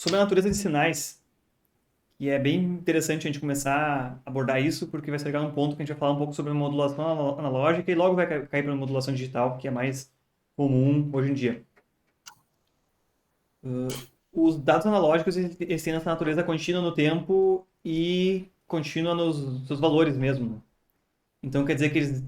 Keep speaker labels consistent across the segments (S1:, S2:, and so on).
S1: sobre a natureza de sinais, e é bem interessante a gente começar a abordar isso, porque vai chegar um ponto que a gente vai falar um pouco sobre modulação analógica e logo vai cair para a modulação digital, que é mais comum hoje em dia. Os dados analógicos eles têm essa natureza contínua no tempo e contínua nos seus valores mesmo. Então quer dizer que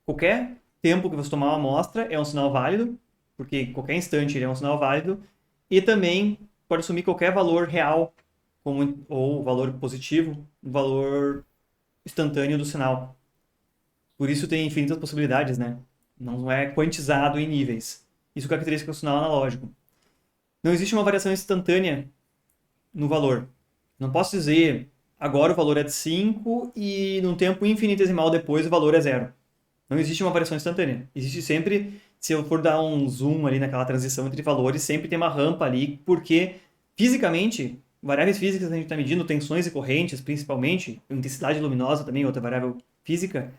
S1: qualquer tempo que você tomar uma amostra é um sinal válido, porque qualquer instante ele é um sinal válido, e também pode assumir qualquer valor real ou valor positivo, um valor instantâneo do sinal. Por isso tem infinitas possibilidades, né? Não é quantizado em níveis. Isso caracteriza o sinal analógico. Não existe uma variação instantânea no valor. Não posso dizer agora o valor é de 5 e num tempo infinitesimal depois o valor é zero. Não existe uma variação instantânea. Existe sempre, se eu for dar um zoom ali naquela transição entre valores, sempre tem uma rampa ali, porque fisicamente, variáveis físicas que a gente está medindo, tensões e correntes principalmente, intensidade luminosa também, outra variável física,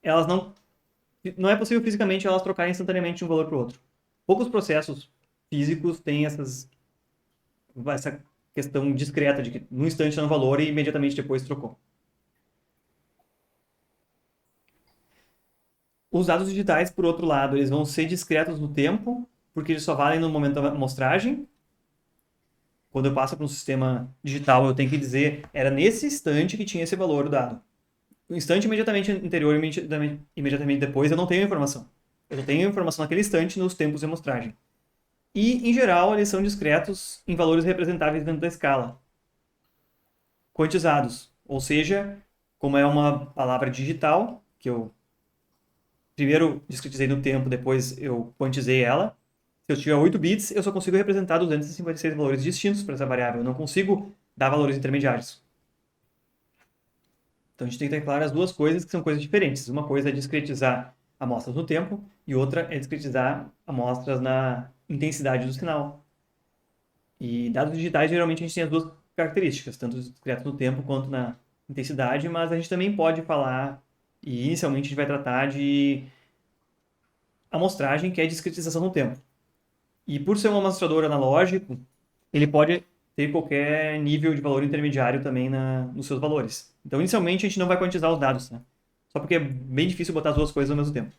S1: elas não é possível fisicamente elas trocarem instantaneamente de um valor para o outro. Poucos processos físicos têm essa questão discreta de que num instante está no valor e imediatamente depois trocou. Os dados digitais, por outro lado, eles vão ser discretos no tempo, porque eles só valem no momento da amostragem. Quando eu passo para um sistema digital, eu tenho que dizer, era nesse instante que tinha esse valor do dado. No instante imediatamente anterior e imediatamente depois, eu não tenho informação. Eu só tenho informação naquele instante nos tempos de amostragem. E, em geral, eles são discretos em valores representáveis dentro da escala, quantizados. Ou seja, como é uma palavra digital, que eu primeiro discretizei no tempo, depois eu quantizei ela. Se eu tiver 8 bits, eu só consigo representar 256 valores distintos para essa variável. Eu não consigo dar valores intermediários. Então a gente tem que ter claro as duas coisas que são coisas diferentes. Uma coisa é discretizar amostras no tempo e outra é discretizar amostras na intensidade do sinal. E dados digitais, geralmente, a gente tem as duas características, tanto discreto no tempo quanto na intensidade, mas a gente também pode falar, e inicialmente a gente vai tratar de amostragem, que é discretização no tempo. E por ser um amostrador analógico, ele pode ter qualquer nível de valor intermediário também nos seus valores. Então, inicialmente, a gente não vai quantizar os dados, né? Só porque é bem difícil botar as duas coisas ao mesmo tempo.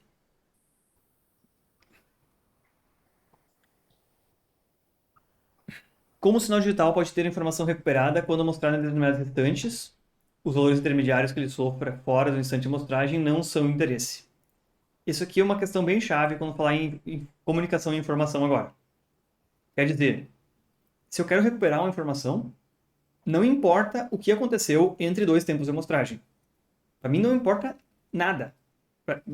S1: Como o sinal digital pode ter informação recuperada quando mostrado em determinados instantes, os valores intermediários que ele sofra fora do instante de amostragem não são interesse. Isso aqui é uma questão bem chave quando falar em comunicação e informação agora. Quer dizer, se eu quero recuperar uma informação, não importa o que aconteceu entre dois tempos de amostragem. Para mim não importa nada.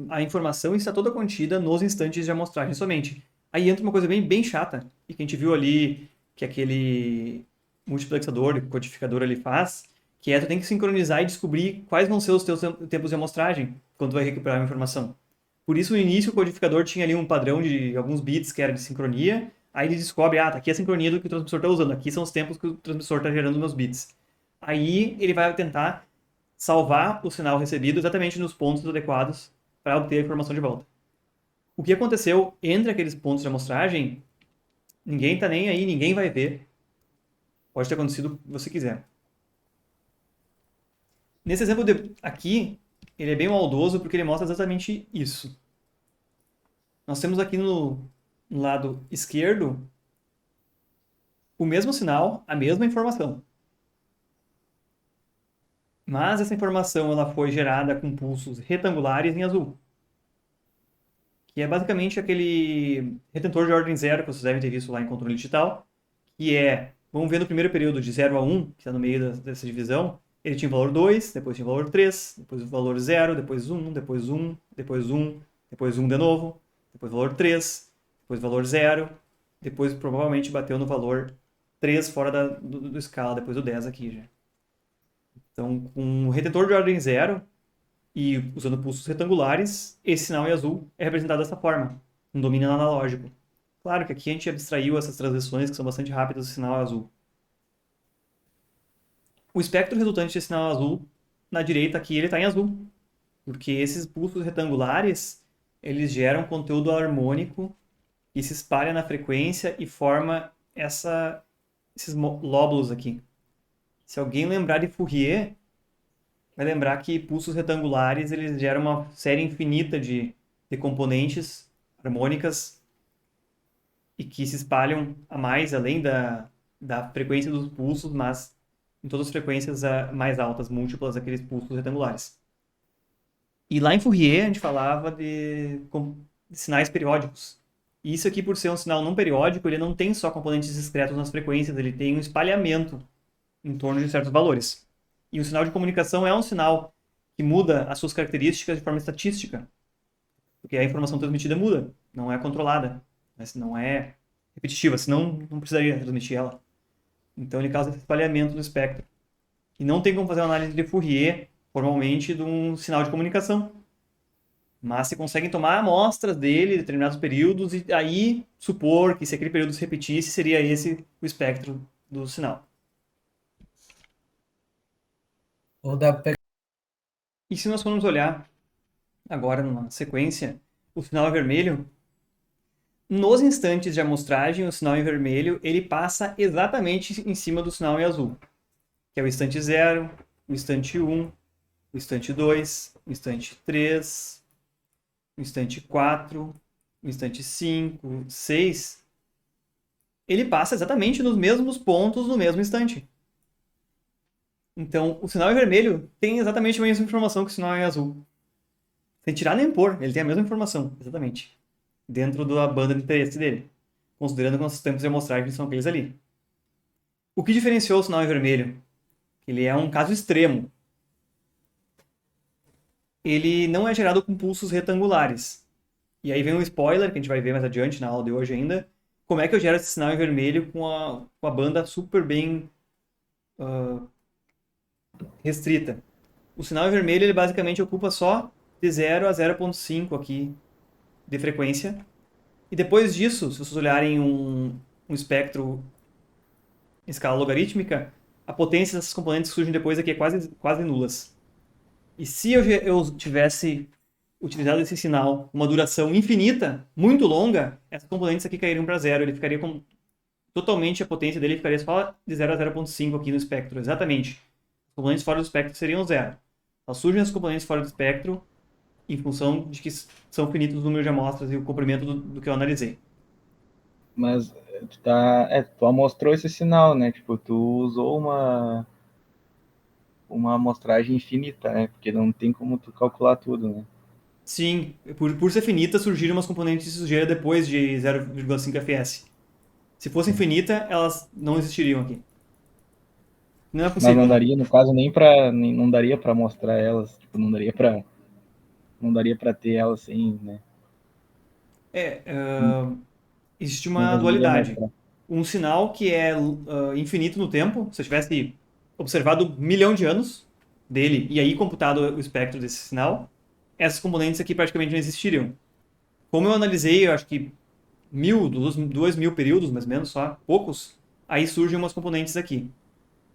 S1: A informação está toda contida nos instantes de amostragem somente. Aí entra uma coisa bem chata, e que a gente viu ali que aquele multiplexador, codificador ali faz, que é tu tem que sincronizar e descobrir quais vão ser os teus tempos de amostragem quando tu vai recuperar a informação. Por isso, no início, o codificador tinha ali um padrão de alguns bits que era de sincronia, aí ele descobre, tá aqui é a sincronia do que o transmissor está usando, aqui são os tempos que o transmissor está gerando nos bits. Aí ele vai tentar salvar o sinal recebido exatamente nos pontos adequados para obter a informação de volta. O que aconteceu entre aqueles pontos de amostragem, ninguém está nem aí, ninguém vai ver. Pode ter acontecido o que você quiser. Nesse exemplo aqui, ele é bem maldoso porque ele mostra exatamente isso. Nós temos aqui no lado esquerdo o mesmo sinal, a mesma informação. Mas essa informação ela foi gerada com pulsos retangulares em azul, que é basicamente aquele retentor de ordem zero que vocês devem ter visto lá em controle digital, que é, vamos ver no primeiro período de 0 a 1, que está no meio dessa divisão, ele tinha o valor 2, depois tinha o valor 3, depois o valor 0, depois 1, depois 1, depois 1, depois 1 de novo, depois o valor 3, depois o valor 0, depois provavelmente bateu no valor 3 fora do escala, depois do 10 aqui já. Então, com o retentor de ordem zero e usando pulsos retangulares, esse sinal em azul é representado dessa forma, um domínio analógico. Claro que aqui a gente abstraiu essas transições que são bastante rápidas do sinal azul. O espectro resultante desse sinal azul, na direita aqui, ele está em azul, porque esses pulsos retangulares, eles geram conteúdo harmônico e se espalha na frequência e forma essa esses lóbulos aqui. Se alguém lembrar de Fourier, vai lembrar que pulsos retangulares eles geram uma série infinita de componentes harmônicas e que se espalham a mais além da frequência dos pulsos, mas em todas as frequências mais altas, múltiplas daqueles pulsos retangulares. E lá em Fourier a gente falava de sinais periódicos. E isso aqui, por ser um sinal não periódico, ele não tem só componentes discretos nas frequências, ele tem um espalhamento em torno de certos valores. E o sinal de comunicação é um sinal que muda as suas características de forma estatística, porque a informação transmitida muda, não é controlada, mas não é repetitiva, senão não precisaria transmitir ela. Então ele causa esse espalhamento do espectro. E não tem como fazer uma análise de Fourier, formalmente, de um sinal de comunicação. Mas se conseguem tomar amostras dele em determinados períodos e aí supor que se aquele período se repetisse, seria esse o espectro do sinal.
S2: Ou dá pra pegar.
S1: E se nós formos olhar agora numa sequência, o sinal é vermelho, nos instantes de amostragem, o sinal em vermelho, ele passa exatamente em cima do sinal em azul, que é o instante 0, o instante 1, o instante 2, o instante 3, o instante 4, o instante 5, 6. Ele passa exatamente nos mesmos pontos no mesmo instante. Então, o sinal em vermelho tem exatamente a mesma informação que o sinal em azul. Sem tirar nem pôr, ele tem a mesma informação, exatamente. Dentro da banda de interesse dele. Considerando que nossos tempos de amostragem são aqueles ali. O que diferenciou o sinal em vermelho? Ele é um caso extremo. Ele não é gerado com pulsos retangulares. E aí vem um spoiler, que a gente vai ver mais adiante na aula de hoje ainda. Como é que eu gero esse sinal em vermelho com a banda super bem restrita? O sinal em vermelho, ele basicamente ocupa só de 0 a 0,5 aqui de frequência. E depois disso, se vocês olharem um espectro em escala logarítmica, a potência dessas componentes que surgem depois aqui é quase nulas. E se eu tivesse utilizado esse sinal com uma duração infinita, muito longa, essas componentes aqui cairiam para zero. Ele ficaria com totalmente a potência dele ficaria só de 0 a 0,5 aqui no espectro, exatamente. As componentes fora do espectro seriam zero. Então, surgem as componentes fora do espectro em função de que são finitos o número de amostras e o comprimento do que eu analisei.
S2: Mas tu amostrou esse sinal, né? Tipo, tu usou uma amostragem infinita, né? Porque não tem como tu calcular tudo, né?
S1: Sim, por ser finita, surgiram umas componentes de sujeira depois de 0,5 fs. Se fosse infinita, elas não existiriam aqui. Não é
S2: Mas
S1: possível,
S2: não
S1: né?
S2: daria, no caso, não daria para mostrar elas, tipo, não daria para ter elas sem, né?
S1: É, existe
S2: Não
S1: uma
S2: conseguiria
S1: dualidade.
S2: mostrar.
S1: Um sinal que é infinito no tempo, se eu tivesse observado 1 milhão de anos dele e aí computado o espectro desse sinal, essas componentes aqui praticamente não existiriam. Como eu analisei, eu acho que 2.000 períodos, mais ou menos, só, poucos, aí surgem umas componentes aqui.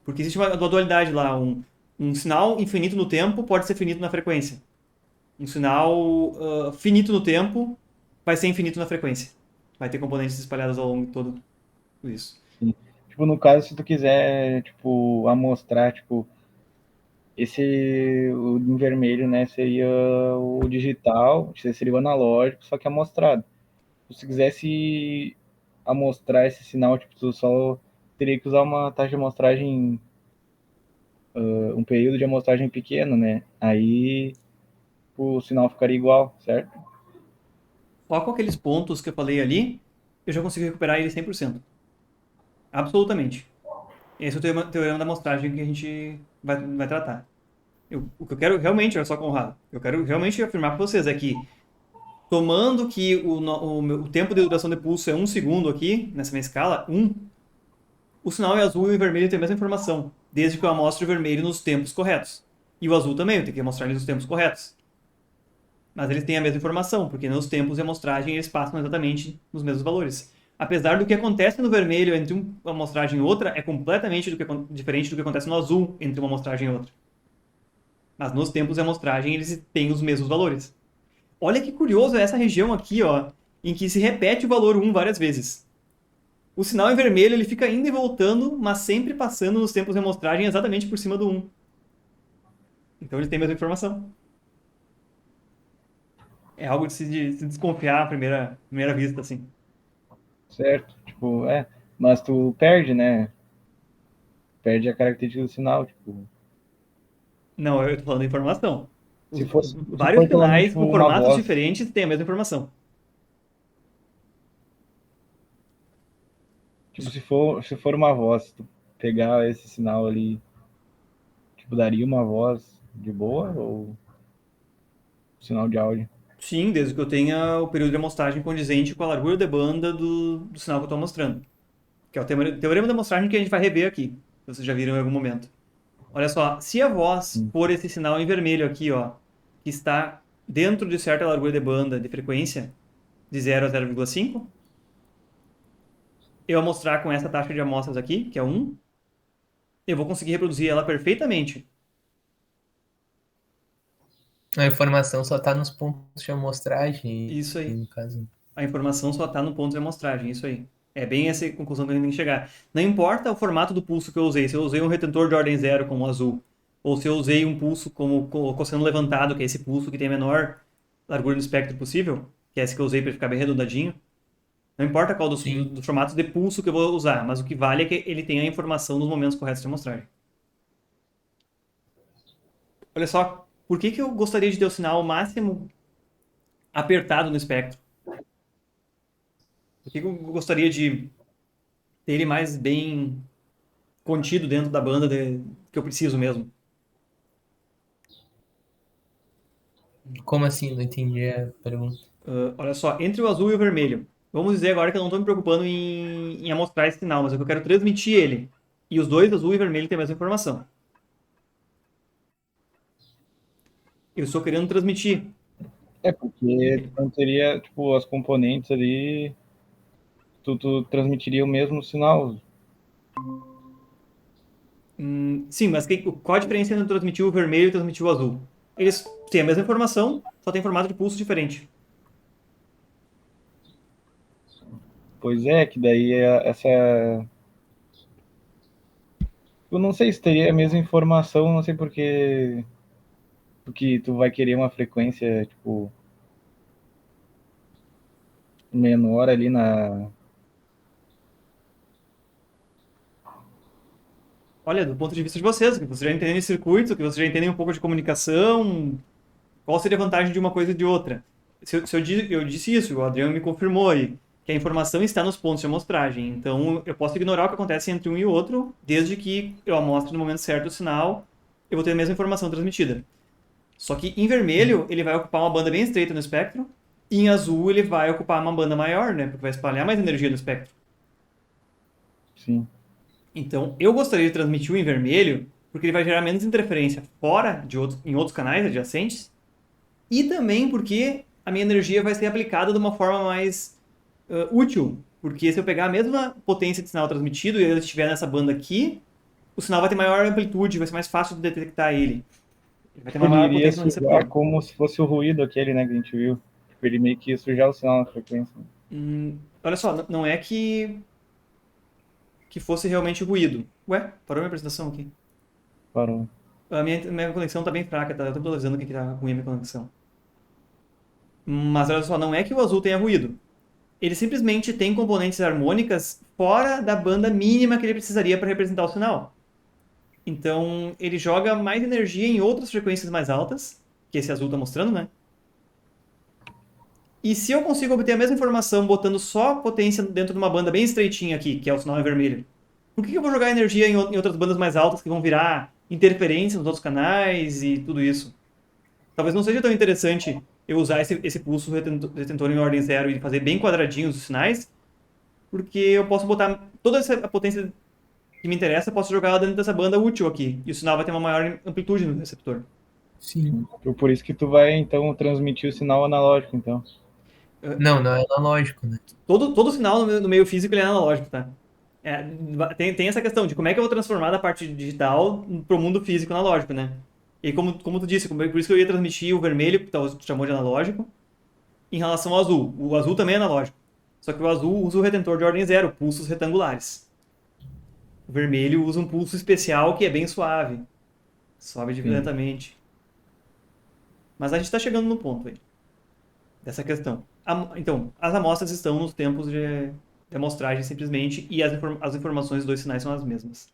S1: Porque existe uma dualidade lá, um sinal infinito no tempo pode ser finito na frequência. Um sinal finito no tempo vai ser infinito na frequência. Vai ter componentes espalhadas ao longo de todo isso.
S2: Sim. Tipo, no caso, se tu quiser, tipo, amostrar, tipo, o em vermelho, né, seria o digital, seria o analógico, só que amostrado. Se tu quisesse amostrar esse sinal, tipo, tu só teria que usar uma taxa de amostragem, um período de amostragem pequeno, né? Aí o sinal ficaria igual, certo?
S1: Só com aqueles pontos que eu falei ali, eu já consigo recuperar ele 100%. Absolutamente. Esse é o teorema da amostragem que a gente vai tratar. O que eu quero realmente, olha só, Conrado, eu quero realmente afirmar para vocês é que, tomando que o tempo de duração de pulso é 1 segundo aqui, nessa minha escala, o sinal em azul e o vermelho têm a mesma informação, desde que eu amostre o vermelho nos tempos corretos. E o azul também, eu tenho que mostrar ele nos tempos corretos. Mas eles têm a mesma informação, porque nos tempos de amostragem eles passam exatamente nos mesmos valores. Apesar do que acontece no vermelho entre uma amostragem e outra é completamente diferente do que acontece no azul entre uma amostragem e outra. Mas nos tempos de amostragem eles têm os mesmos valores. Olha que curioso essa região aqui, ó, em que se repete o valor 1 várias vezes. O sinal em vermelho ele fica indo e voltando, mas sempre passando nos tempos de amostragem exatamente por cima do 1. Então ele tem a mesma informação. É algo de se desconfiar à primeira vista, assim.
S2: Certo? Tipo, mas tu perde, né? Perde a característica do sinal, tipo.
S1: Não, eu tô falando de informação.
S2: Se
S1: Vários
S2: for pelo menos
S1: sinais
S2: tipo,
S1: com
S2: uma
S1: formatos
S2: voz.
S1: diferentes têm a mesma informação.
S2: Tipo, se for uma voz, tu pegar esse sinal ali, tipo, daria uma voz de boa ou sinal de áudio?
S1: Sim, desde que eu tenha o período de amostragem condizente com a largura de banda do sinal que eu estou mostrando. Que é o teorema da amostragem que a gente vai rever aqui. Que vocês já viram em algum momento. Olha só, se a voz
S2: Sim.
S1: for esse sinal em vermelho aqui, ó, que está dentro de certa largura de banda de frequência, de 0 a 0,5, eu amostrar com essa taxa de amostras aqui, que é 1, eu vou conseguir reproduzir ela perfeitamente.
S3: A informação só tá nos pontos de amostragem,
S1: Isso aí.
S3: no caso.
S1: A informação só está no ponto de amostragem, isso aí. É bem essa conclusão que a gente tem que chegar. Não importa o formato do pulso que eu usei, se eu usei um retentor de ordem zero como o azul, ou se eu usei um pulso como cosseno levantado, que é esse pulso que tem a menor largura do espectro possível, que é esse que eu usei para ficar bem arredondadinho. Não importa qual
S3: Sim.
S1: dos formatos de pulso que eu vou usar, mas o que vale é que ele tenha a informação nos momentos corretos de amostragem. Olha só, por que eu gostaria de ter o sinal máximo apertado no espectro? Por que eu gostaria de ter ele mais bem contido dentro da banda que eu preciso mesmo?
S3: Como assim? Não entendi a pergunta.
S1: Olha só, entre o azul e o vermelho. Vamos dizer agora que eu não estou me preocupando em amostrar esse sinal, mas é que eu quero transmitir ele. E os dois, azul e vermelho, têm a mesma informação. Eu estou querendo transmitir.
S2: Porque tu não teria, tipo, as componentes ali, tu transmitiria o mesmo sinal.
S1: Sim, mas qual a diferença entre transmitir o vermelho e transmitir o azul? Eles têm a mesma informação, só tem formato de pulso diferente.
S2: Pois é, que daí essa. Eu não sei se teria a mesma informação, não sei porque tu vai querer uma frequência, tipo, menor ali na.
S1: Olha, do ponto de vista de vocês, que vocês já entendem de circuitos, que vocês já entendem um pouco de comunicação, qual seria a vantagem de uma coisa e de outra? Se eu disse isso, o Adriano me confirmou aí, que a informação está nos pontos de amostragem. Então, eu posso ignorar o que acontece entre um e outro, desde que eu amostre no momento certo o sinal, eu vou ter a mesma informação transmitida. Só que em vermelho, ele vai ocupar uma banda bem estreita no espectro, e em azul ele vai ocupar uma banda maior, né? Porque vai espalhar mais energia no espectro.
S2: Sim.
S1: Então, eu gostaria de transmitir o em vermelho, porque ele vai gerar menos interferência fora em outros canais adjacentes, e também porque a minha energia vai ser aplicada de uma forma mais útil. Porque se eu pegar a mesma potência de sinal transmitido e ele estiver nessa banda aqui, o sinal vai ter maior amplitude, vai ser mais fácil de detectar ele. Ele vai ter uma
S2: Ele
S1: maior
S2: iria
S1: potência no
S2: sujar
S1: receptor.
S2: como se fosse o ruído aquele, né, que a gente viu. Tipo, ele meio que ia sujar o sinal na frequência.
S1: Olha só, não é que fosse realmente ruído. Ué, parou minha apresentação aqui.
S2: Parou.
S1: A minha conexão tá bem fraca, tá? Eu tô atualizando aqui que tá ruim a minha conexão. Mas olha só, não é que o azul tenha ruído. Ele simplesmente tem componentes harmônicas fora da banda mínima que ele precisaria para representar o sinal. Então, ele joga mais energia em outras frequências mais altas, que esse azul está mostrando, né? E se eu consigo obter a mesma informação botando só potência dentro de uma banda bem estreitinha aqui, que é o sinal em vermelho, por que eu vou jogar energia em outras bandas mais altas que vão virar interferência nos outros canais e tudo isso? Talvez não seja tão interessante eu usar esse pulso retentor em ordem zero e fazer bem quadradinhos os sinais, porque eu posso botar toda essa potência que me interessa, eu posso jogar ela dentro dessa banda útil aqui, e o sinal vai ter uma maior amplitude no receptor.
S3: Sim.
S2: Por isso que tu vai, então, transmitir o sinal analógico, então.
S3: Não é analógico, né?
S1: Todo sinal no meio físico ele é analógico, tá? Tem essa questão de como é que eu vou transformar da parte digital para o mundo físico analógico, né? E como tu disse, por isso que eu ia transmitir o vermelho, que tu chamou de analógico, em relação ao azul. O azul também é analógico. Só que o azul usa o retentor de ordem zero, pulsos retangulares. O vermelho usa um pulso especial que é bem suave. Sobe lentamente. Mas a gente está chegando no ponto aí, dessa questão. Então, as amostras estão nos tempos de amostragem simplesmente e as informações dos dois sinais são as mesmas.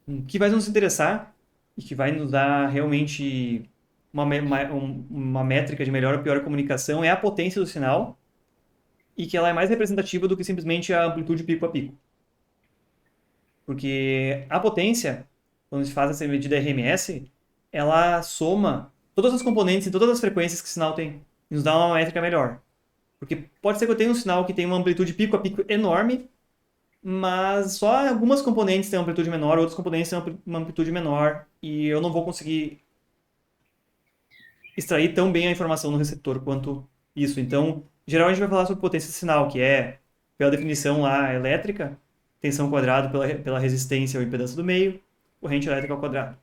S1: O que vai nos interessar e que vai nos dar realmente uma métrica de melhor ou pior comunicação é a potência do sinal e que ela é mais representativa do que simplesmente a amplitude pico a pico. Porque a potência, quando se faz essa medida RMS, ela soma todas as componentes e todas as frequências que o sinal tem e nos dá uma métrica melhor. Porque pode ser que eu tenha um sinal que tem uma amplitude pico a pico enorme, mas só algumas componentes têm uma amplitude menor, outros componentes têm uma amplitude menor, e eu não vou conseguir extrair tão bem a informação no receptor quanto isso. Então, em geral, a gente vai falar sobre potência de sinal, que é, pela definição lá elétrica, tensão quadrada pela resistência ou impedância do meio, corrente elétrica ao quadrado.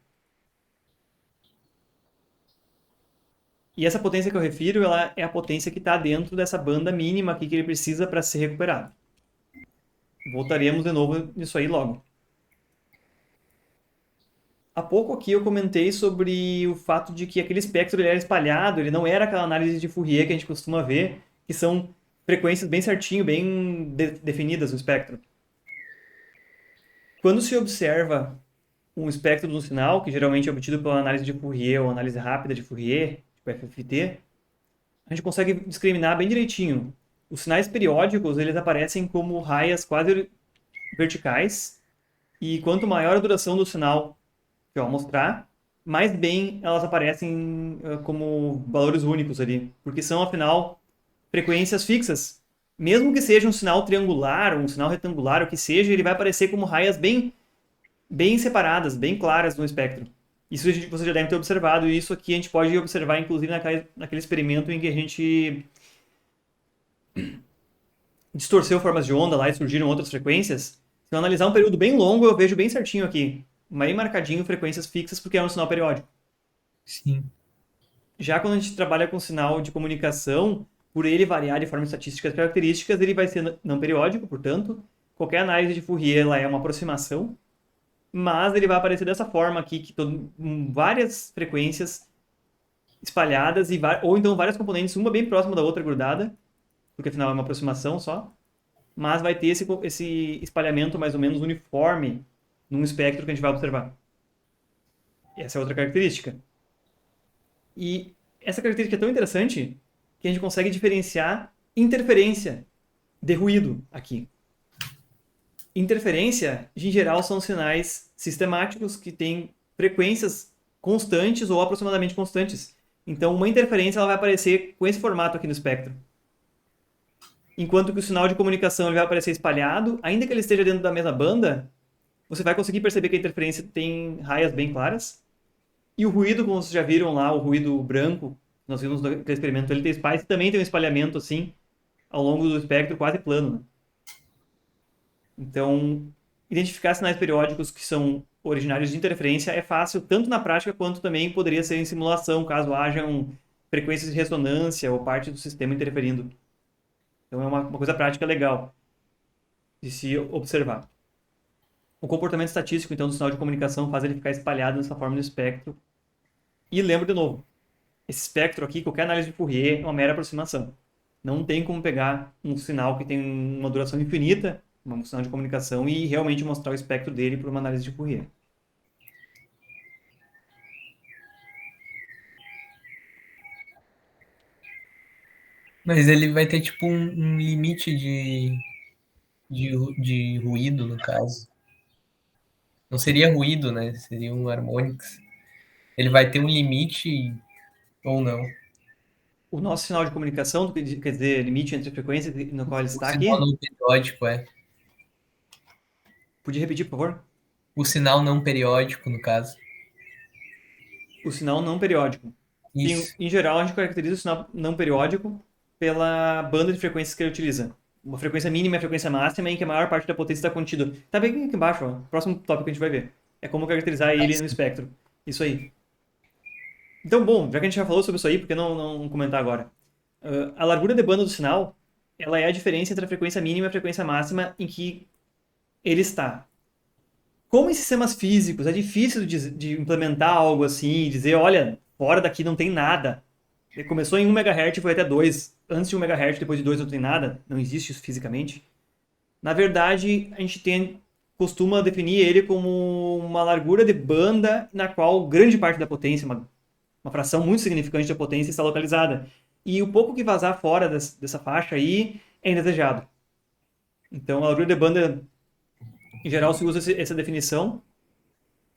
S1: E essa potência que eu refiro, ela é a potência que está dentro dessa banda mínima aqui que ele precisa para ser recuperado. Voltaremos de novo nisso aí logo. Há pouco aqui eu comentei sobre o fato de que aquele espectro ele era espalhado, ele não era aquela análise de Fourier que a gente costuma ver, que são frequências bem certinho, bem definidas no espectro. Quando se observa um espectro de um sinal, que geralmente é obtido pela análise de Fourier ou análise rápida de Fourier, tipo FFT, a gente consegue discriminar bem direitinho. Os sinais periódicos, eles aparecem como raias quase verticais, e quanto maior a duração do sinal que eu vou mostrar, mais bem elas aparecem como valores únicos ali, porque são, afinal, frequências fixas. Mesmo que seja um sinal triangular, ou um sinal retangular, o que seja, ele vai aparecer como raias bem separadas, bem claras no espectro. Isso você já deve ter observado, e isso aqui a gente pode observar, inclusive, naquele experimento em que a gente distorceu formas de onda lá e surgiram outras frequências. Se eu analisar um período bem longo, eu vejo bem certinho aqui, bem marcadinho, frequências fixas, porque é um sinal periódico.
S3: Sim.
S1: Já quando a gente trabalha com sinal de comunicação, por ele variar de forma estatística as características, ele vai ser não periódico, portanto, qualquer análise de Fourier ela é uma aproximação, mas ele vai aparecer dessa forma aqui, que várias frequências espalhadas, ou então várias componentes, uma bem próxima da outra grudada, porque afinal é uma aproximação só, mas vai ter esse espalhamento mais ou menos uniforme num espectro que a gente vai observar. Essa é outra característica. E essa característica é tão interessante que a gente consegue diferenciar interferência de ruído aqui. Interferência, em geral, são sinais sistemáticos que têm frequências constantes ou aproximadamente constantes. Então, uma interferência ela vai aparecer com esse formato aqui no espectro. Enquanto que o sinal de comunicação ele vai aparecer espalhado, ainda que ele esteja dentro da mesma banda, você vai conseguir perceber que a interferência tem raias bem claras. E o ruído, como vocês já viram lá, o ruído branco, nós vimos no experimento LT Spice, também tem um espalhamento assim, ao longo do espectro, quase plano. Né? Então, identificar sinais periódicos que são originários de interferência é fácil, tanto na prática quanto também poderia ser em simulação, caso hajam frequências de ressonância ou parte do sistema interferindo. Então, é uma coisa prática legal de se observar. O comportamento estatístico, então, do sinal de comunicação faz ele ficar espalhado nessa forma no espectro. E lembro de novo, esse espectro aqui, qualquer análise de Fourier é uma mera aproximação. Não tem como pegar um sinal que tem uma duração infinita, um sinal de comunicação, e realmente mostrar o espectro dele para uma análise de Fourier.
S3: Mas ele vai ter tipo um limite de ruído, no caso. Não seria ruído, né? Seria um harmonics. Ele vai ter um limite ou não?
S1: O nosso sinal de comunicação, quer dizer, limite entre frequências no qual ele está
S3: O
S1: aqui.
S3: sinal não periódico,
S1: Podia repetir, por favor?
S3: O sinal não periódico, no caso.
S1: O sinal não periódico.
S3: Isso.
S1: Em geral, a gente caracteriza o sinal não periódico pela banda de frequências que ele utiliza. Uma frequência mínima e a frequência máxima em que a maior parte da potência está contida. Tá bem aqui embaixo, ó. Próximo tópico que a gente vai ver. É como caracterizar ele no espectro. Isso aí. Então, bom, já que a gente já falou sobre isso aí, por que não comentar agora? A largura de banda do sinal, ela é a diferença entre a frequência mínima e a frequência máxima em que ele está. Como em sistemas físicos é difícil de implementar algo assim, e dizer, olha, fora daqui não tem nada. Ele começou em 1 MHz e foi até 2. Antes de 1 MHz, depois de 2 não tem nada. Não existe isso fisicamente. Na verdade, a gente costuma definir ele como uma largura de banda na qual grande parte da potência, uma fração muito significante da potência está localizada. E o pouco que vazar fora dessa faixa aí é indesejado. Então, a largura de banda, em geral, se usa essa definição,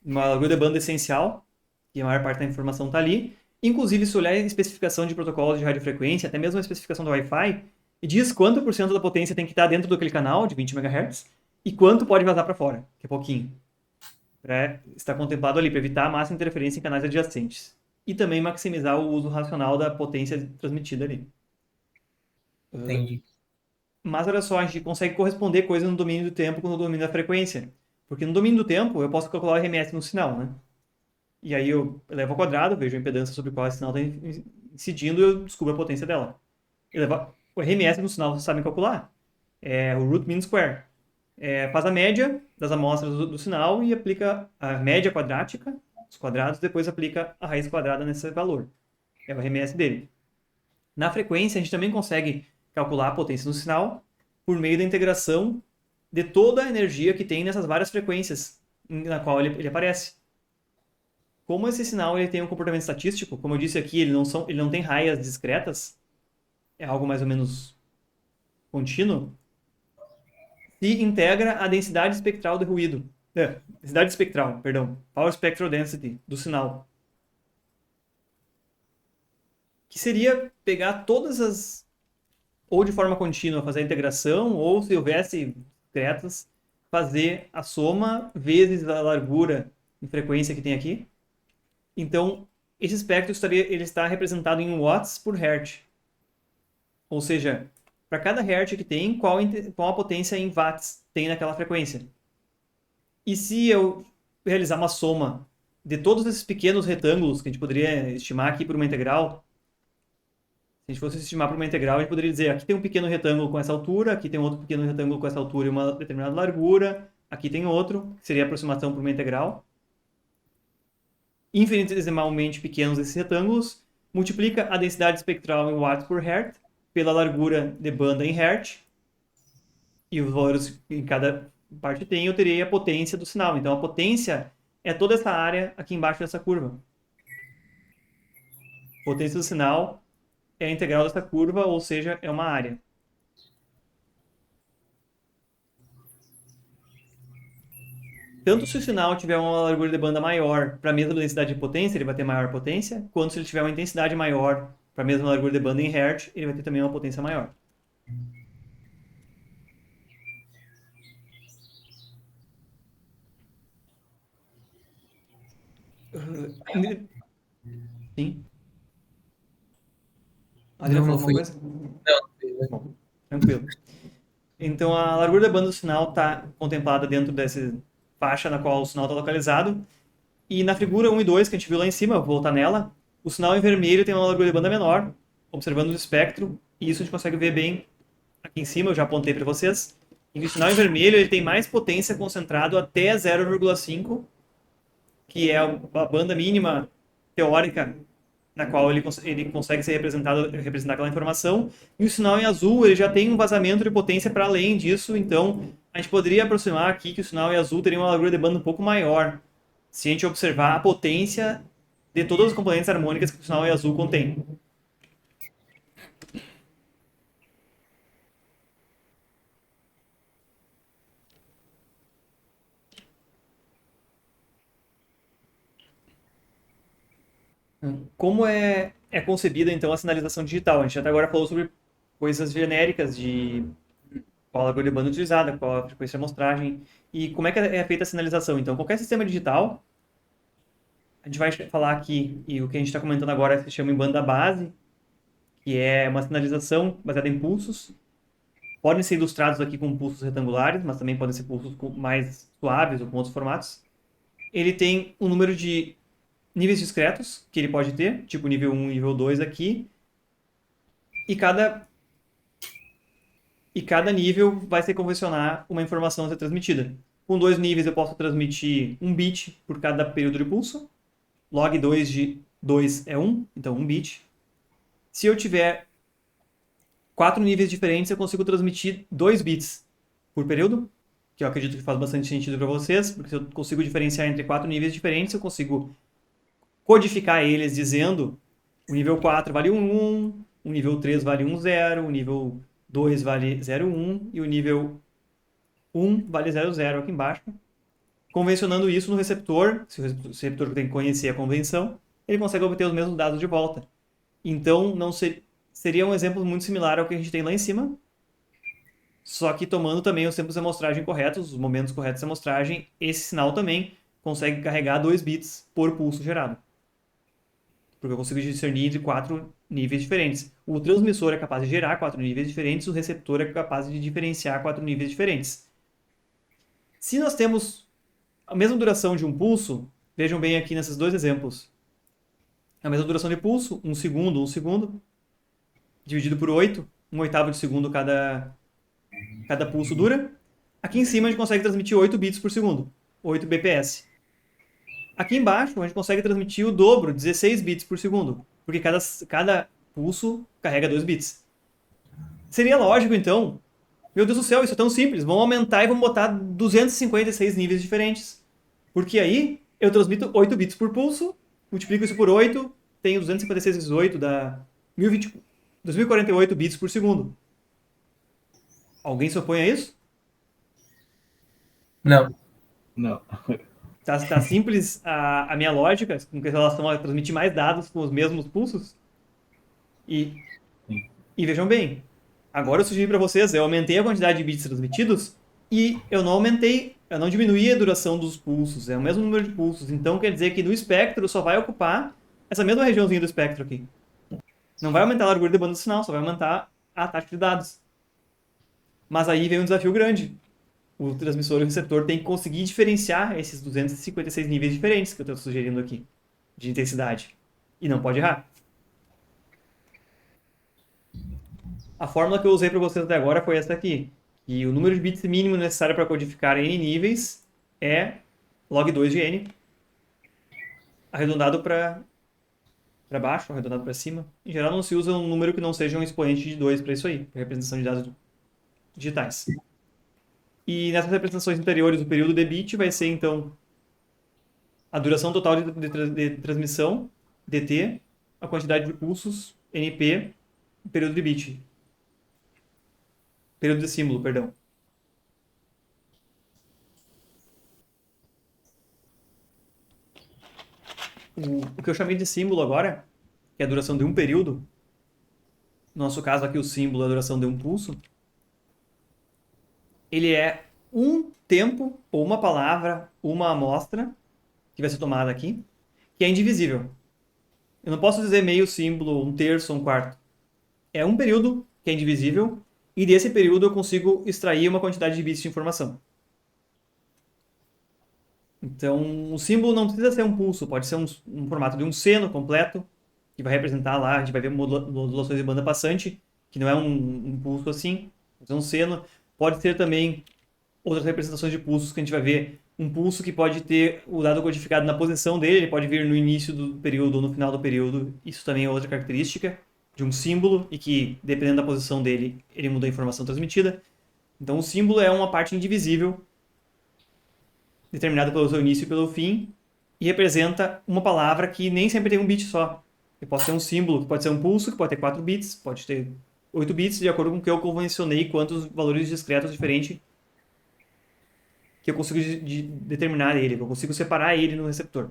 S1: uma largura de banda essencial, que a maior parte da informação está ali. Inclusive, se olhar a especificação de protocolos de radiofrequência, até mesmo a especificação do Wi-Fi, diz quanto por cento da potência tem que estar dentro daquele canal de 20 MHz e quanto pode vazar para fora, que é pouquinho. Para estar contemplado ali, para evitar a máxima interferência em canais adjacentes. E também maximizar o uso racional da potência transmitida ali.
S3: Entendi.
S1: Mas olha só, a gente consegue corresponder coisas no domínio do tempo com no domínio da frequência. Porque no domínio do tempo, eu posso calcular o RMS no sinal, né? E aí eu levo ao quadrado, vejo a impedância sobre qual esse sinal está incidindo e eu descubro a potência dela. O RMS no sinal vocês sabem calcular. É o root mean square. Faz a média das amostras do sinal e aplica a média quadrática, os quadrados, depois aplica a raiz quadrada nesse valor. É o RMS dele. Na frequência, a gente também consegue calcular a potência do sinal por meio da integração de toda a energia que tem nessas várias frequências na qual ele aparece. Como esse sinal ele tem um comportamento estatístico, como eu disse aqui, ele não tem raias discretas, é algo mais ou menos contínuo, se integra a densidade espectral de ruído. Densidade espectral, perdão. Power Spectral Density do sinal. Que seria pegar todas as... ou de forma contínua fazer a integração, ou se houvesse discretas, fazer a soma vezes a largura em frequência que tem aqui. Então, esse espectro ele está representado em watts por hertz. Ou seja, para cada hertz que tem, qual a potência em watts tem naquela frequência. E se eu realizar uma soma de todos esses pequenos retângulos que a gente poderia estimar aqui por uma integral, se a gente fosse estimar por uma integral, a gente poderia dizer, aqui tem um pequeno retângulo com essa altura, aqui tem outro pequeno retângulo com essa altura e uma determinada largura, aqui tem outro, que seria a aproximação por uma integral. Infinitesimalmente pequenos esses retângulos, multiplica a densidade espectral em watts por hertz pela largura de banda em hertz, e os valores em cada parte tem, eu terei a potência do sinal. Então, a potência é toda essa área aqui embaixo dessa curva. Potência do sinal é a integral dessa curva, ou seja, é uma área. Tanto se o sinal tiver uma largura de banda maior para a mesma densidade de potência, ele vai ter maior potência, quanto se ele tiver uma intensidade maior para a mesma largura de banda em hertz, ele vai ter também uma potência maior. Sim. Adriano falou alguma coisa?
S3: Não.
S1: Bom, tranquilo. Então, a largura da banda do sinal está contemplada dentro dessa faixa na qual o sinal está localizado. E na figura 1 e 2, que a gente viu lá em cima, vou voltar nela, o sinal em vermelho tem uma largura de banda menor, observando o espectro, e isso a gente consegue ver bem aqui em cima, eu já apontei para vocês. E o sinal em vermelho ele tem mais potência concentrado até 0,5, que é a banda mínima teórica na qual ele consegue ser representar aquela informação. E o sinal em azul ele já tem um vazamento de potência para além disso, então a gente poderia aproximar aqui que o sinal em azul teria uma largura de banda um pouco maior, se a gente observar a potência de todas as componentes harmônicas que o sinal em azul contém. Como é concebida, então, a sinalização digital? A gente até agora falou sobre coisas genéricas de qual a largura de banda utilizada, qual a frequência de amostragem e como é que é feita a sinalização. Então, qualquer sistema digital, a gente vai falar aqui, e o que a gente está comentando agora se chama em banda base, que é uma sinalização baseada em pulsos. Podem ser ilustrados aqui com pulsos retangulares, mas também podem ser pulsos mais suaves ou com outros formatos. Ele tem um número de níveis discretos que ele pode ter, tipo nível 1 e nível 2 aqui. e cada nível vai ser convencionar uma informação a ser transmitida. Com 2 níveis eu posso transmitir 1 bit por cada período de pulso. Log 2 de 2 é 1, então 1 bit. Se eu tiver 4 níveis diferentes, eu consigo transmitir 2 bits por período, que eu acredito que faz bastante sentido para vocês, porque se eu consigo diferenciar entre 4 níveis diferentes, eu consigo codificar eles dizendo o nível 4 vale 1, o nível 3 vale 1, 0, o nível 2 vale 0, 1 e o nível 1 vale 0, 0 aqui embaixo. Convencionando isso no receptor, se o receptor tem que conhecer a convenção, ele consegue obter os mesmos dados de volta. Então, não seria um exemplo muito similar ao que a gente tem lá em cima, só que tomando também os tempos de amostragem corretos, os momentos corretos de amostragem, esse sinal também consegue carregar 2 bits por pulso gerado. Porque eu consigo discernir entre 4 níveis diferentes. O transmissor é capaz de gerar 4 níveis diferentes, o receptor é capaz de diferenciar 4 níveis diferentes. Se nós temos a mesma duração de um pulso, vejam bem aqui nesses dois exemplos. A mesma duração de pulso, 1 segundo, dividido por 8, 1/8 de segundo cada pulso dura. Aqui em cima a gente consegue transmitir 8 bits por segundo, 8 bps. Aqui embaixo a gente consegue transmitir o dobro, 16 bits por segundo, porque cada pulso carrega 2 bits. Seria lógico, então, meu Deus do céu, isso é tão simples, vamos aumentar e vamos botar 256 níveis diferentes. Porque aí eu transmito 8 bits por pulso, multiplico isso por 8, tenho 256 vezes 8, dá 2048 bits por segundo. Alguém se opõe a isso?
S3: Não.
S2: Não.
S1: Tá simples a minha lógica com relação a transmitir mais dados com os mesmos pulsos? E vejam bem, agora eu sugeri para vocês, eu aumentei a quantidade de bits transmitidos e eu não diminuí a duração dos pulsos, é o mesmo número de pulsos. Então quer dizer que no espectro só vai ocupar essa mesma regiãozinha do espectro aqui. Não vai aumentar a largura de banda do sinal, só vai aumentar a taxa de dados. Mas aí vem um desafio grande. O transmissor e o receptor tem que conseguir diferenciar esses 256 níveis diferentes que eu estou sugerindo aqui, de intensidade. E não pode errar. A fórmula que eu usei para vocês até agora foi essa aqui. E o número de bits mínimo necessário para codificar n níveis é log 2 de n, arredondado para baixo, arredondado para cima. Em geral não se usa um número que não seja um expoente de 2 para isso aí, para representação de dados digitais. E nessas representações interiores, o período de bit vai ser, então, a duração total de transmissão, dt, a quantidade de pulsos, np, o período de bit. Período de símbolo, perdão. O que eu chamei de símbolo agora, que é a duração de um período, no nosso caso aqui o símbolo é a duração de um pulso, ele é um tempo, ou uma palavra, uma amostra, que vai ser tomada aqui, que é indivisível. Eu não posso dizer meio símbolo, um terço, um quarto. É um período que é indivisível, e desse período eu consigo extrair uma quantidade de bits de informação. Então, o símbolo não precisa ser um pulso, pode ser um formato de um seno completo, que vai representar lá, a gente vai ver modulações de banda passante, que não é um pulso assim, é um seno. Pode ser também outras representações de pulsos que a gente vai ver. Um pulso que pode ter o dado codificado na posição dele, ele pode vir no início do período ou no final do período. Isso também é outra característica de um símbolo e que, dependendo da posição dele, ele muda a informação transmitida. Então, o símbolo é uma parte indivisível, determinada pelo seu início e pelo fim, e representa uma palavra que nem sempre tem um bit só. Eu posso ter um símbolo que pode ser um pulso, que pode ter 4 bits, pode ter 8 bits, de acordo com o que eu convencionei quantos valores discretos diferentes que eu consigo determinar ele, que eu consigo separar ele no receptor.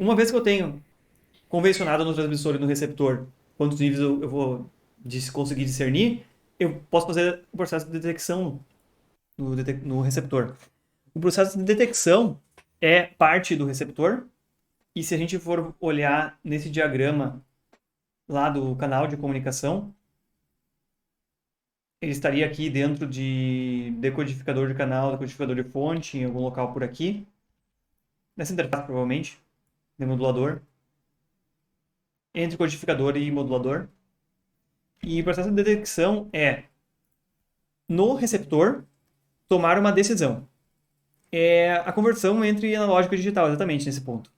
S1: Uma vez que eu tenho convencionado no transmissor e no receptor quantos níveis eu vou conseguir discernir, eu posso fazer o processo de detecção no receptor. O processo de detecção é parte do receptor, e se a gente for olhar nesse diagrama lá do canal de comunicação, ele estaria aqui dentro de decodificador de canal, decodificador de fonte, em algum local por aqui. Nessa interface, provavelmente, no modulador. entre codificador e modulador. E o processo de detecção é, no receptor, tomar uma decisão. É a conversão entre analógico e digital, exatamente nesse ponto.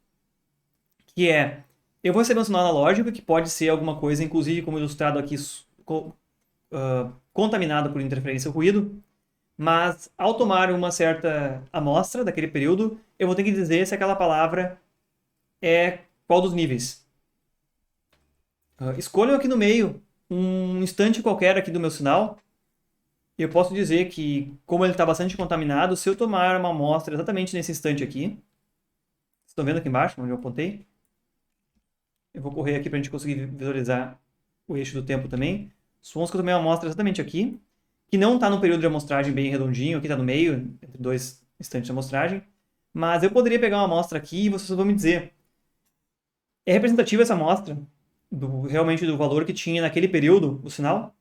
S1: Que é, eu vou receber um sinal analógico, que pode ser alguma coisa, inclusive como ilustrado aqui, contaminado por interferência ou ruído, mas ao tomar uma certa amostra daquele período, eu vou ter que dizer se aquela palavra é qual dos níveis. Escolham aqui no meio um instante qualquer aqui do meu sinal. Eu posso dizer que, como ele está bastante contaminado, se eu tomar uma amostra exatamente nesse instante aqui, vocês estão vendo aqui embaixo, onde eu apontei? Eu vou correr aqui para a gente conseguir visualizar o eixo do tempo também. Supomos que eu tomei uma amostra exatamente aqui, que não está no período de amostragem bem redondinho, aqui está no meio, entre dois instantes de amostragem, mas eu poderia pegar uma amostra aqui e vocês vão me dizer, é representativa essa amostra realmente do valor que tinha naquele período o sinal?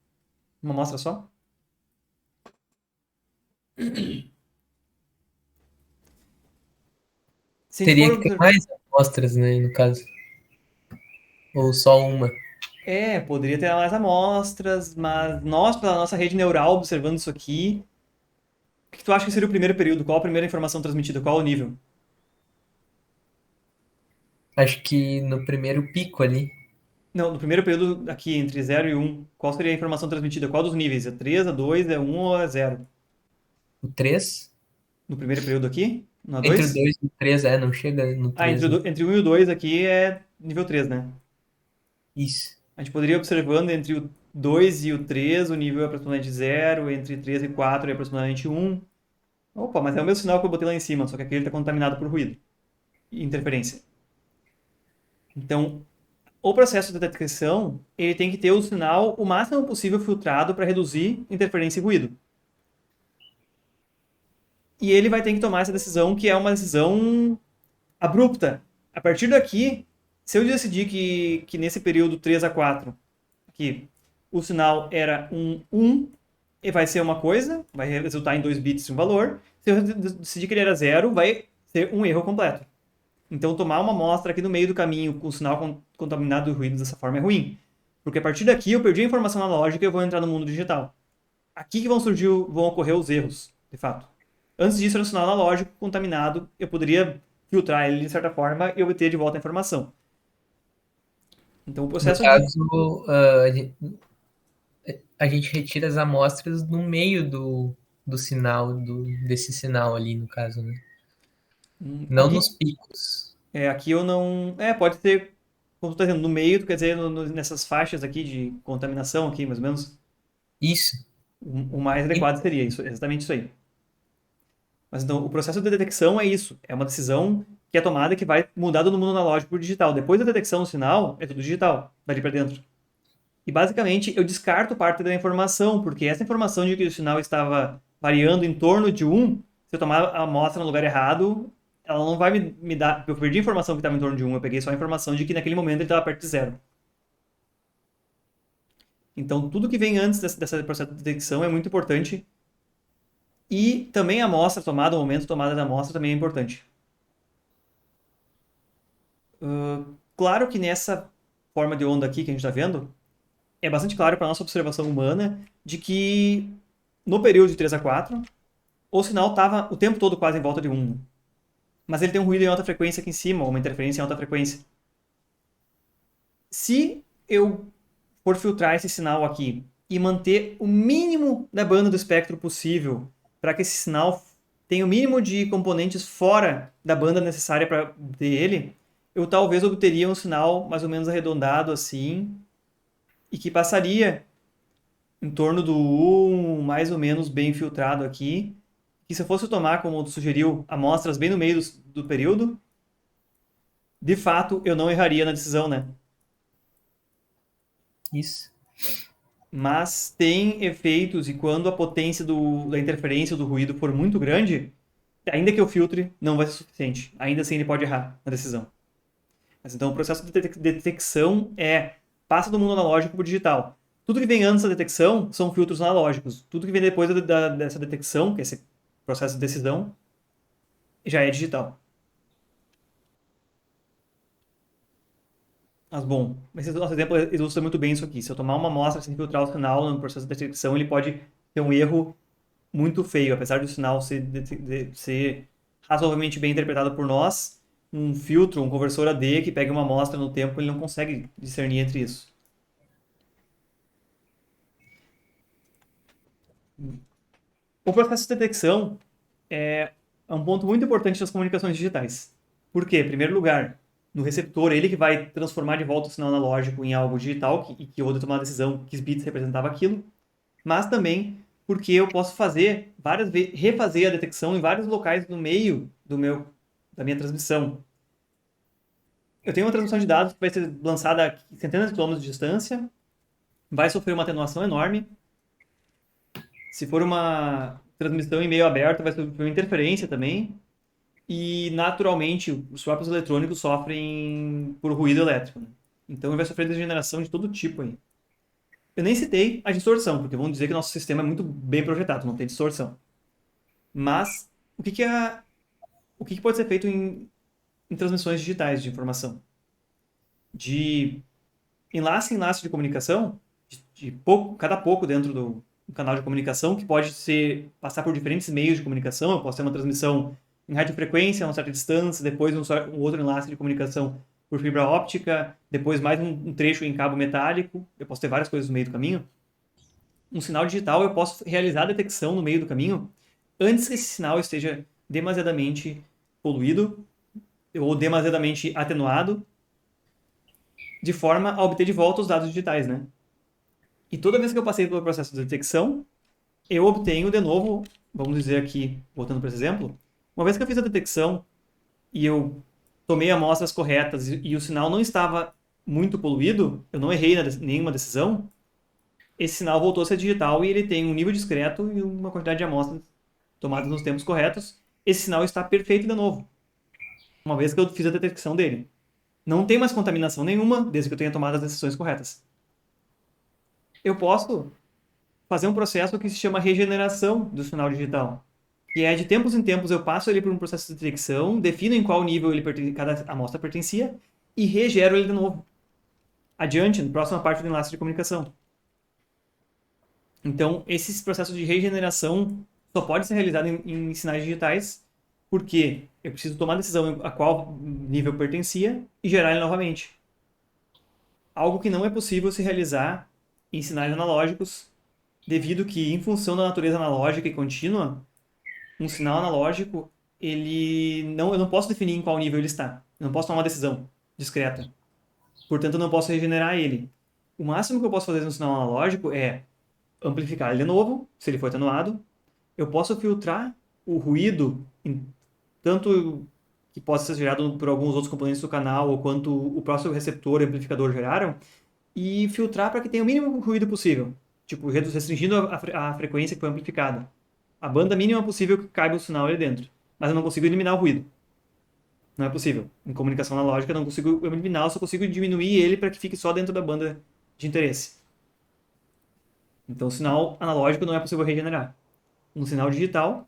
S1: Uma amostra só? Se a gente
S3: Teria
S1: for
S3: que ter
S1: observar...
S3: mais amostras, né, no caso. Ou só uma.
S1: Poderia ter mais amostras, mas nós, pela nossa rede neural, observando isso aqui, o que tu acha que seria o primeiro período? Qual a primeira informação transmitida? Qual o nível?
S3: Acho que no primeiro pico ali.
S1: Não, no primeiro período aqui, entre 0 e 1, qual seria a informação transmitida? Qual dos níveis? É 3, é 2, é 1 ou é 0?
S3: O 3.
S1: No primeiro período aqui? No
S3: Entre o
S1: A2?
S3: 2 e o 3, não chega no
S1: Ah,
S3: 3, né?
S1: entre o 1 e o 2 aqui é nível 3, né?
S3: Isso.
S1: A gente poderia ir observando entre o 2 e o 3, o nível é aproximadamente 0, entre 3 e 4 é aproximadamente 1. Opa, mas é o mesmo sinal que eu botei lá em cima, só que aqui ele está contaminado por ruído e interferência. Então, o processo de detecção, ele tem que ter o sinal o máximo possível filtrado para reduzir interferência e ruído. E ele vai ter que tomar essa decisão, que é uma decisão abrupta. A partir daqui, se eu decidir que nesse período 3 a 4, aqui, o sinal era um 1, e vai ser uma coisa, vai resultar em 2 bits um valor. Se eu decidir que ele era 0, vai ser um erro completo. Então, tomar uma amostra aqui no meio do caminho com o sinal contaminado de ruído dessa forma é ruim. Porque a partir daqui eu perdi a informação analógica e eu vou entrar no mundo digital. Aqui que vão ocorrer os erros, de fato. Antes disso era um sinal analógico contaminado, eu poderia filtrar ele de certa forma e obter de volta a informação. Então o
S3: No
S1: processo de...
S3: caso, a gente retira as amostras no meio do sinal, desse sinal ali, no caso, né? Não nos
S1: Aqui,
S3: picos.
S1: aqui eu não... pode ser, como tu está dizendo, no meio, quer dizer, nessas faixas aqui de contaminação aqui, mais ou menos.
S3: Isso.
S1: O mais adequado seria isso, exatamente isso aí. Mas então, o processo de detecção é isso. É uma decisão que é tomada que vai mudar do mundo analógico para o digital. Depois da detecção do sinal, é tudo digital, dali para dentro. E basicamente eu descarto parte da informação, porque essa informação de que o sinal estava variando em torno de 1, se eu tomar a amostra no lugar errado, ela não vai me dar. Eu perdi a informação que estava em torno de 1, eu peguei só a informação de que naquele momento ele estava perto de 0. Então tudo que vem antes desse processo de detecção é muito importante. E também a amostra tomada, o momento de tomada da amostra também é importante. Claro que nessa forma de onda aqui que a gente está vendo, é bastante claro para a nossa observação humana de que no período de 3 a 4, o sinal estava o tempo todo quase em volta de 1. Mas ele tem um ruído em alta frequência aqui em cima, uma interferência em alta frequência. Se eu for filtrar esse sinal aqui e manter o mínimo da banda do espectro possível para que esse sinal tenha o mínimo de componentes fora da banda necessária para ele, eu talvez obteria um sinal mais ou menos arredondado assim, e que passaria em torno do 1, mais ou menos bem filtrado aqui, que se eu fosse tomar, como tu sugeriu, amostras bem no meio do período, de fato eu não erraria na decisão, né?
S3: Isso.
S1: Mas tem efeitos, e quando a potência da interferência do ruído for muito grande, ainda que eu filtre, não vai ser suficiente. Ainda assim ele pode errar na decisão. Mas então o processo de detecção passa do mundo analógico para o digital. Tudo que vem antes da detecção são filtros analógicos. Tudo que vem depois dessa detecção, que é esse processo de decisão, já é digital. Mas bom, esse nosso exemplo ilustra muito bem isso aqui. Se eu tomar uma amostra sem filtrar o sinal no processo de detecção, ele pode ter um erro muito feio, apesar do sinal ser razoavelmente bem interpretado por nós, um filtro, um conversor AD que pega uma amostra no tempo, ele não consegue discernir entre isso. O processo de detecção é um ponto muito importante das comunicações digitais. Por quê? Em primeiro lugar, no receptor, ele que vai transformar de volta o sinal analógico em algo digital e que eu vou tomar a decisão que os bits representava aquilo, mas também porque eu posso fazer várias vezes, refazer a detecção em vários locais no meio da minha transmissão. Eu tenho uma transmissão de dados que vai ser lançada a centenas de quilômetros de distância, vai sofrer uma atenuação enorme. Se for uma transmissão em meio aberto, vai sofrer uma interferência também. E, naturalmente, os próprios eletrônicos sofrem por ruído elétrico, né? Então, ele vai sofrer degeneração de todo tipo aí. Eu nem citei a distorção, porque vamos dizer que o nosso sistema é muito bem projetado, não tem distorção. Mas, o que pode ser feito em transmissões digitais de informação? De enlace em enlace de comunicação, cada pouco dentro do canal de comunicação, que pode passar por diferentes meios de comunicação. Eu posso ter uma transmissão em radiofrequência, a uma certa distância, depois um outro enlace de comunicação por fibra óptica, depois mais um trecho em cabo metálico. Eu posso ter várias coisas no meio do caminho. Um sinal digital, eu posso realizar a detecção no meio do caminho antes que esse sinal esteja demasiadamente poluído ou demasiadamente atenuado, de forma a obter de volta os dados digitais, né? E toda vez que eu passei pelo processo de detecção, eu obtenho de novo, vamos dizer aqui, voltando para esse exemplo, uma vez que eu fiz a detecção e eu tomei amostras corretas e o sinal não estava muito poluído, eu não errei nenhuma decisão, esse sinal voltou a ser digital e ele tem um nível discreto e uma quantidade de amostras tomadas nos tempos corretos. Esse sinal está perfeito de novo, uma vez que eu fiz a detecção dele. Não tem mais contaminação nenhuma, desde que eu tenha tomado as decisões corretas. Eu posso fazer um processo que se chama regeneração do sinal digital, que é de tempos em tempos eu passo ele por um processo de detecção, defino em qual nível cada amostra pertencia e regero ele de novo. Adiante, na próxima parte do enlace de comunicação. Então, esse processo de regeneração só pode ser realizado em sinais digitais, porque eu preciso tomar a decisão a qual nível pertencia e gerar ele novamente. Algo que não é possível se realizar em sinais analógicos, devido que, em função da natureza analógica e contínua, um sinal analógico, eu não posso definir em qual nível ele está. Eu não posso tomar uma decisão discreta. Portanto, eu não posso regenerar ele. O máximo que eu posso fazer no sinal analógico é amplificar ele de novo, se ele for atenuado. Eu posso filtrar o ruído, tanto que possa ser gerado por alguns outros componentes do canal, ou quanto o próprio receptor e amplificador geraram, e filtrar para que tenha o mínimo ruído possível. Tipo, restringindo a frequência que foi amplificada. A banda mínima possível que caiba o sinal ali dentro. Mas eu não consigo eliminar o ruído. Não é possível. Em comunicação analógica eu não consigo eliminar, eu só consigo diminuir ele para que fique só dentro da banda de interesse. Então o sinal analógico não é possível regenerar. Um sinal digital,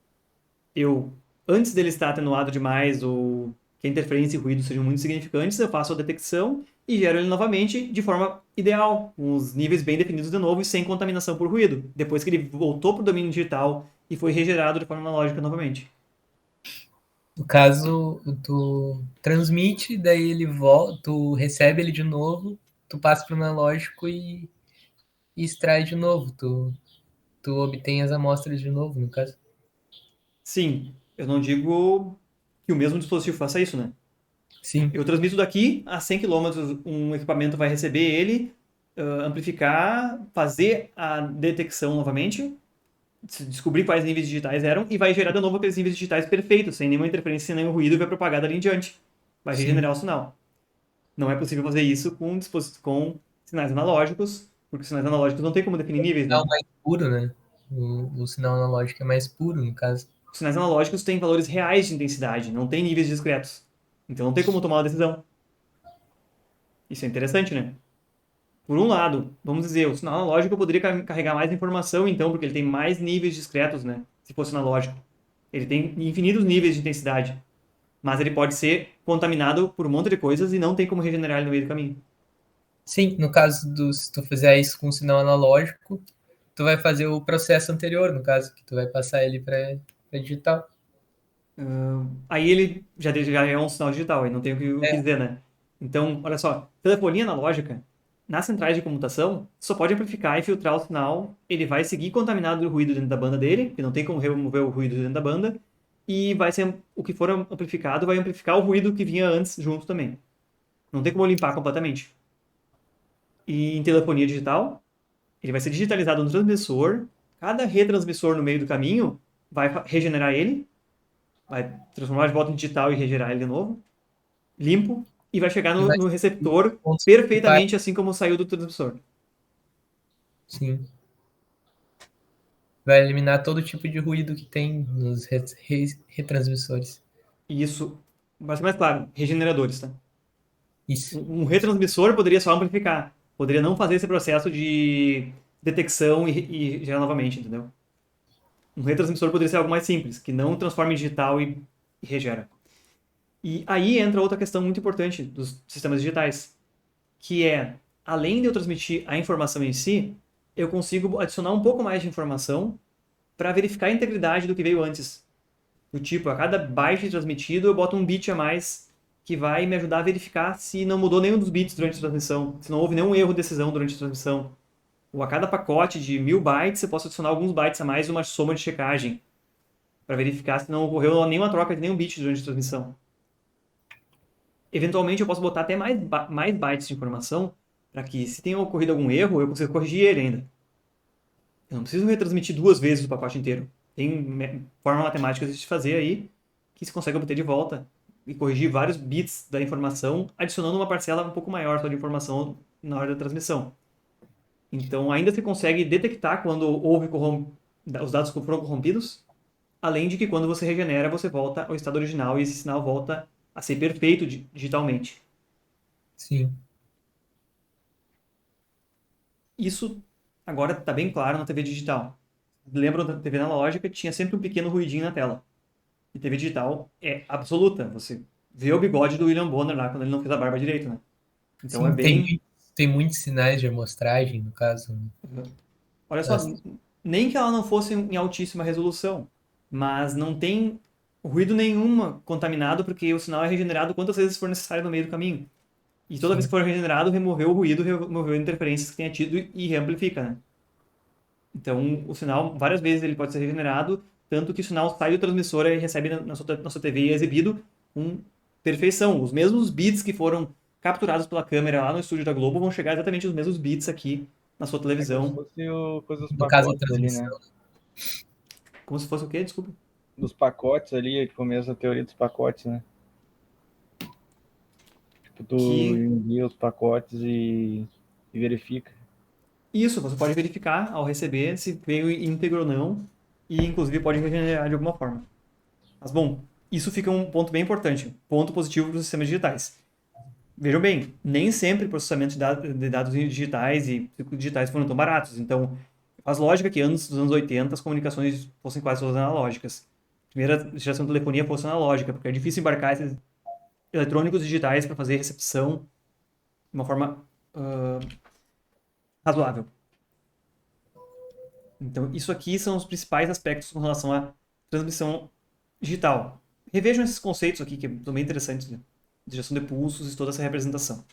S1: antes dele estar atenuado demais ou que a interferência e o ruído sejam muito significantes, eu faço a detecção e gero ele novamente de forma ideal, com os níveis bem definidos de novo e sem contaminação por ruído, depois que ele voltou para o domínio digital e foi regerado de forma analógica novamente.
S3: No caso, tu transmite, daí ele volta, tu recebe ele de novo, tu passa para o analógico e extrai de novo. Tu obtém as amostras de novo, no caso.
S1: Sim, eu não digo que o mesmo dispositivo faça isso, né?
S3: Sim.
S1: Eu transmito daqui a 100 km, um equipamento vai receber ele, amplificar, fazer a detecção novamente, descobrir quais níveis digitais eram e vai gerar de novo aqueles níveis digitais perfeitos, sem nenhuma interferência, sem nenhum ruído e vai propagar dali em diante. Vai regenerar o sinal. Não é possível fazer isso com sinais analógicos, porque sinais analógicos não tem como definir níveis, né?
S3: É o mais puro, né? O sinal analógico é mais puro, no caso.
S1: Os sinais analógicos têm valores reais de intensidade, não tem níveis discretos. Então não tem como tomar uma decisão. Isso é interessante, né? Por um lado, vamos dizer, o sinal analógico poderia carregar mais informação, então, porque ele tem mais níveis discretos, né? Se fosse analógico. Ele tem infinitos níveis de intensidade. Mas ele pode ser contaminado por um monte de coisas e não tem como regenerar ele no meio do caminho.
S3: Sim, no caso se tu fizer isso com sinal analógico, tu vai fazer o processo anterior, no caso, que tu vai passar ele para digital.
S1: Aí ele já é um sinal digital, aí não tem o que dizer, né? Então, olha só, telefonia analógica, nas centrais de comutação, só pode amplificar e filtrar o sinal, ele vai seguir contaminado do ruído dentro da banda dele, que não tem como remover o ruído dentro da banda, e vai ser o que for amplificado vai amplificar o ruído que vinha antes junto também. Não tem como limpar completamente. E em telefonia digital, ele vai ser digitalizado no transmissor, cada retransmissor no meio do caminho vai regenerar ele, vai transformar de volta em digital e regenerar ele de novo, limpo, e vai chegar
S3: E vai
S1: no receptor
S3: pontos principais.
S1: perfeitamente assim como saiu do transmissor.
S3: Sim. Vai eliminar todo tipo de ruído que tem nos retransmissores.
S1: E isso vai ser mais claro, regeneradores, tá?
S3: Isso.
S1: Um retransmissor poderia só amplificar, poderia não fazer esse processo de detecção e gerar novamente, entendeu? Um retransmissor poderia ser algo mais simples, que não transforma em digital e regera. E aí entra outra questão muito importante dos sistemas digitais, que é, além de eu transmitir a informação em si, eu consigo adicionar um pouco mais de informação para verificar a integridade do que veio antes. Do tipo, a cada byte transmitido eu boto um bit a mais que vai me ajudar a verificar se não mudou nenhum dos bits durante a transmissão, se não houve nenhum erro de decisão durante a transmissão. Ou a cada pacote de 1000 bytes eu posso adicionar alguns bytes a mais uma soma de checagem para verificar se não ocorreu nenhuma troca de nenhum bit durante a transmissão. Eventualmente eu posso botar até mais bytes de informação para que, se tenha ocorrido algum erro, eu consiga corrigir ele ainda. Eu não preciso retransmitir duas vezes o pacote inteiro. Tem forma matemática de se fazer aí que se consegue obter de volta e corrigir vários bits da informação, adicionando uma parcela um pouco maior só de informação na hora da transmissão. Então, ainda se consegue detectar quando houve os dados foram corrompidos, além de que quando você regenera, você volta ao estado original e esse sinal volta a ser perfeito digitalmente.
S3: Sim.
S1: Isso agora está bem claro na TV digital. Lembram da TV analógica? Tinha sempre um pequeno ruidinho na tela. E TV digital é absoluta. Você vê o bigode do William Bonner lá quando ele não fez a barba direito, né? Então é
S3: Sim,
S1: bem.
S3: tem muitos sinais de amostragem, no caso.
S1: Olha só, nem que ela não fosse em altíssima resolução, mas não tem ruído nenhuma contaminado porque o sinal é regenerado quantas vezes for necessário no meio do caminho. E toda vez que for regenerado, removeu o ruído, removeu interferências que tenha tido e reamplifica, né? Então, o sinal, várias vezes ele pode ser regenerado, tanto que o sinal sai do transmissor e recebe na sua TV e é exibido com perfeição. Os mesmos bits que foram capturados pela câmera lá no estúdio da Globo vão chegar exatamente os mesmos bits aqui na sua
S2: É como se
S1: televisão.
S2: fosse coisa dos
S3: No caso da
S2: pacotes ali, né?
S3: transmissão.
S1: Como se fosse o quê? Desculpa.
S2: Dos pacotes ali, que começa a teoria dos pacotes, né? Tipo, tu
S1: Que
S2: envia os pacotes e verifica.
S1: isso, você pode verificar ao receber se veio íntegro ou não, e inclusive pode regenerar de alguma forma. Mas bom, isso fica um ponto bem importante, ponto positivo para os sistemas digitais. Vejam bem, nem sempre processamento de dados digitais e ciclos digitais foram tão baratos. Então, faz lógica que antes dos anos 80 as comunicações fossem quase todas analógicas. A primeira geração de telefonia fosse analógica, porque é difícil embarcar esses eletrônicos digitais para fazer recepção de uma forma razoável. Então, isso aqui são os principais aspectos com relação à transmissão digital. Revejam esses conceitos aqui, que são bem interessantes, né? De geração de pulsos e toda essa representação.